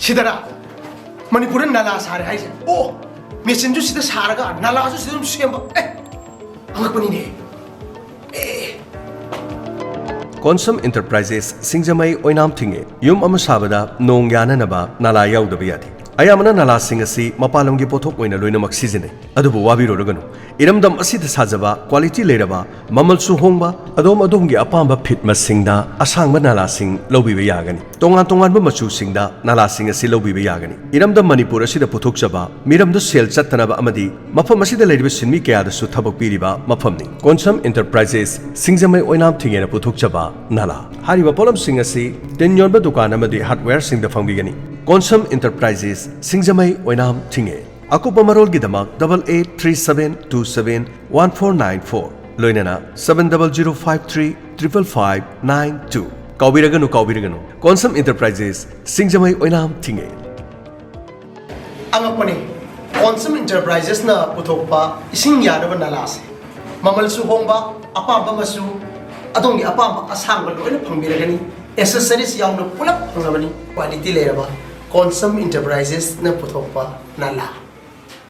Sidara, Manipur Nala Sari. Oh, Messenger Sida Saraga, Nala Sidum Shemba. Amakunine. Konsam Enterprises-Singjamei Oinam Thingel Yum Amasabada Nong Yana Naba Nala Yaudabiyadi. Ayamana Nala Singasi Mapalongi Potok Wina Luinamak Season. Adubu Wabiru Rogano. Iramdam Asit Sajaba, quality Leraba, Mamal Suhomba, Adom Adongi Apamba Pitma Singda, Asangba Nala Sing, Lobi Yagani. Tongan Tongan Machu Singda, Nala Singasi Lobi Yagani. Iramdam Manipura Sida Potok Jaba, Miram the Sel Chatanaba Amadi, Mapamasida Lady Sinmika the Sutabok Piriba, Mapamni. Konsam Enterprises-Singjamei Oinam Thingel Potok Jaba, Nala. Hariba Polam Singasi, then Yorba Dukanamadi hardware sing the Fangigani. Konsam Enterprises-Singjamei Oinam Thingel. Akupa Marol Gidamak 8837271494 Loinana 7005355592 Kaubiraganu Konsam Enterprises-Singjamei Oinam Thingel Angapani Konsam Enterprises na putokpa ising yadaba nalas Mamal Suhomba Apamba Masu Adongi Apamba Asangba Loina Pambiragani accessories yawn pulap pangabani quality leraba Konsam Enterprises na putokpa nala